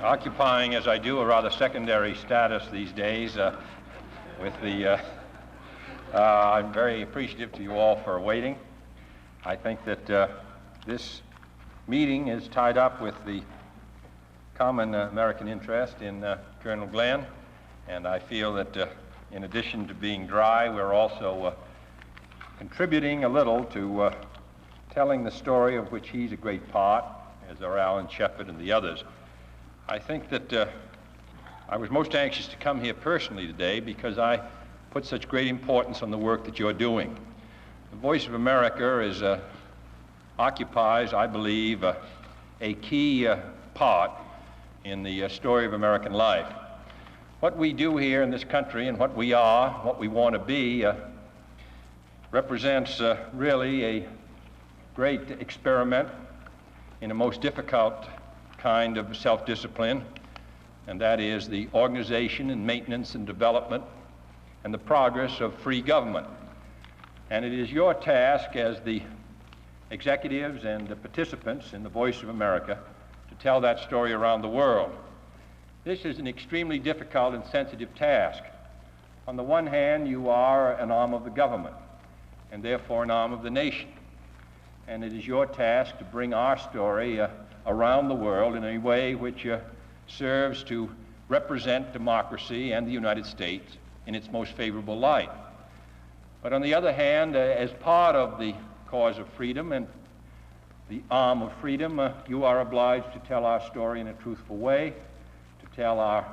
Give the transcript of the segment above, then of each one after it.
occupying, as I do, a rather secondary status these days I'm very appreciative to you all for waiting. I think that this meeting is tied up with the common American interest in Colonel Glenn, and I feel that in addition to being dry, we're also contributing a little to telling the story of which he's a great part, as are Alan Shepard and the others. I think that I was most anxious to come here personally today because I put such great importance on the work that you're doing. The Voice of America occupies, I believe, a key part in the story of American life. What we do here in this country and what we are, what we want to be, represents really a great experiment in a most difficult kind of self-discipline, and that is the organization and maintenance and development and the progress of free government. And it is your task as the executives and the participants in the Voice of America to tell that story around the world. This is an extremely difficult and sensitive task. On the one hand, you are an arm of the government and therefore an arm of the nation. And it is your task to bring our story around the world in a way which serves to represent democracy and the United States in its most favorable light. But on the other hand, as part of the cause of freedom and the arm of freedom, you are obliged to tell our story in a truthful way, to tell as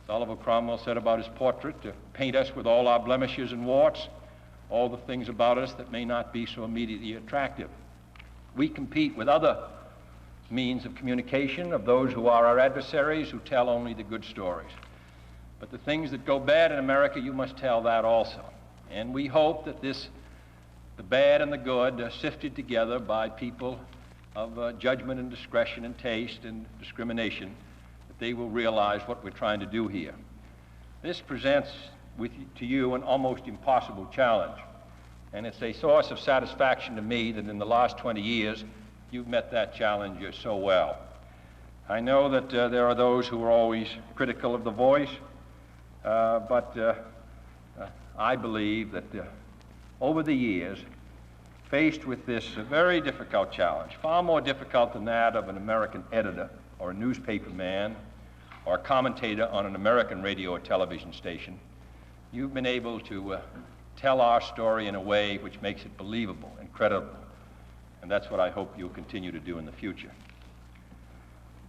Oliver Cromwell said about his portrait, to paint us with all our blemishes and warts, all the things about us that may not be so immediately attractive. We compete with other means of communication, of those who are our adversaries, who tell only the good stories. But the things that go bad in America, you must tell that also. And we hope that the bad and the good, sifted together by people of judgment and discretion and taste and discrimination, that they will realize what we're trying to do here. This presents to you an almost impossible challenge. And it's a source of satisfaction to me that in the last 20 years, you've met that challenge so well. I know that there are those who are always critical of the Voice, but I believe that over the years, faced with this very difficult challenge, far more difficult than that of an American editor or a newspaper man or a commentator on an American radio or television station, you've been able to tell our story in a way which makes it believable and credible. And that's what I hope you'll continue to do in the future.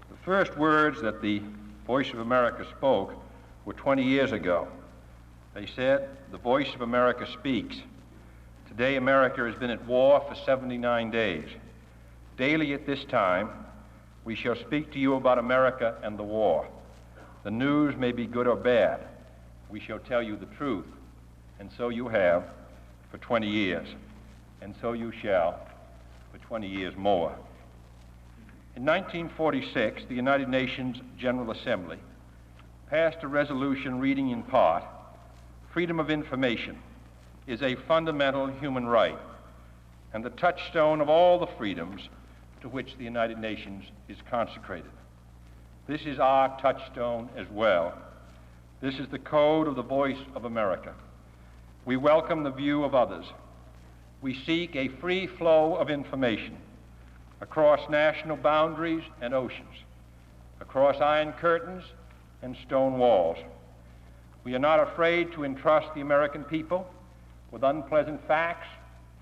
The first words that the Voice of America spoke were 20 years ago. They said, "The Voice of America speaks. Today America has been at war for 79 days. Daily at this time, we shall speak to you about America and the war. The news may be good or bad. We shall tell you the truth. And so you have for 20 years. And so you shall for 20 years more." In 1946, the United Nations General Assembly passed a resolution reading in part, "Freedom of information is a fundamental human right and the touchstone of all the freedoms to which the United Nations is consecrated." This is our touchstone as well. This is the code of the Voice of America. We welcome the view of others. We seek a free flow of information across national boundaries and oceans, across iron curtains and stone walls. We are not afraid to entrust the American people with unpleasant facts,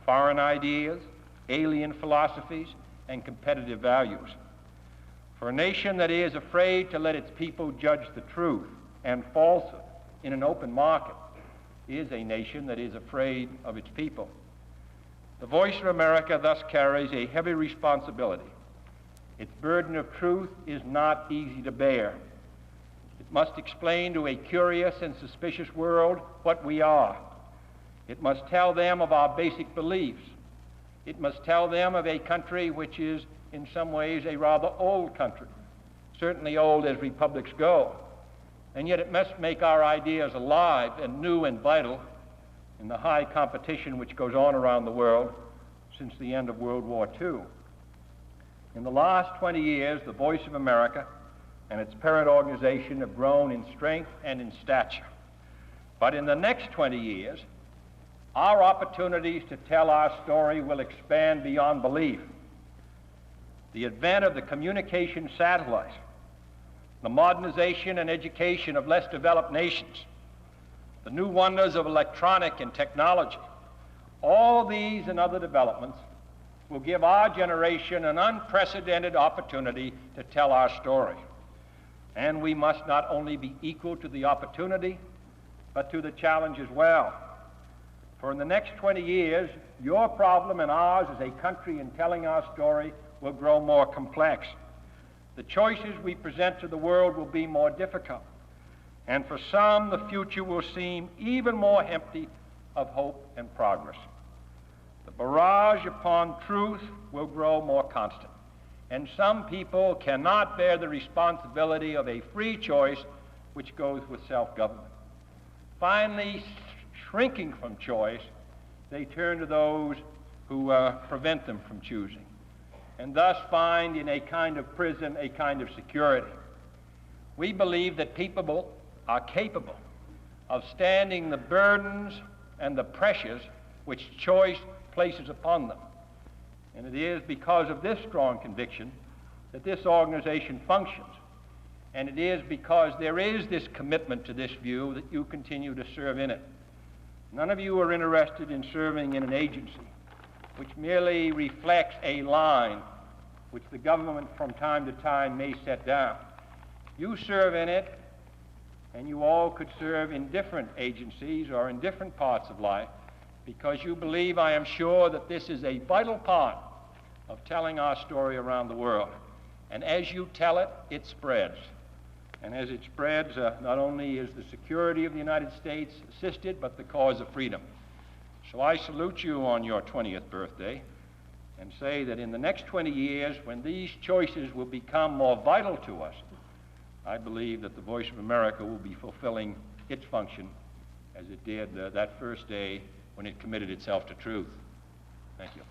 foreign ideas, alien philosophies, and competitive values. For a nation that is afraid to let its people judge the truth and falsehood in an open market is a nation that is afraid of its people. The Voice of America thus carries a heavy responsibility. Its burden of truth is not easy to bear. It must explain to a curious and suspicious world what we are. It must tell them of our basic beliefs. It must tell them of a country which is in some ways a rather old country, certainly old as republics go. And yet it must make our ideas alive and new and vital in the high competition which goes on around the world since the end of World War II. In the last 20 years, the Voice of America and its parent organization have grown in strength and in stature. But in the next 20 years, our opportunities to tell our story will expand beyond belief. The advent of the communication satellite, the modernization and education of less developed nations, the new wonders of electronic and technology, all these and other developments will give our generation an unprecedented opportunity to tell our story. And we must not only be equal to the opportunity, but to the challenge as well. For in the next 20 years, your problem and ours as a country in telling our story will grow more complex. The choices we present to the world will be more difficult. And for some, the future will seem even more empty of hope and progress. The barrage upon truth will grow more constant. And some people cannot bear the responsibility of a free choice which goes with self-government. Finally, shrinking from choice, they turn to those who prevent them from choosing, and thus find in a kind of prison a kind of security. We believe that people are capable of standing the burdens and the pressures which choice places upon them. And it is because of this strong conviction that this organization functions. And it is because there is this commitment to this view that you continue to serve in it. None of you are interested in serving in an agency which merely reflects a line which the government from time to time may set down. You serve in it, and you all could serve in different agencies or in different parts of life, because you believe, I am sure, that this is a vital part of telling our story around the world. And as you tell it, it spreads. And as it spreads, not only is the security of the United States assisted, but the cause of freedom. So I salute you on your 20th birthday and say that in the next 20 years, when these choices will become more vital to us, I believe that the Voice of America will be fulfilling its function as it did that first day when it committed itself to truth. Thank you.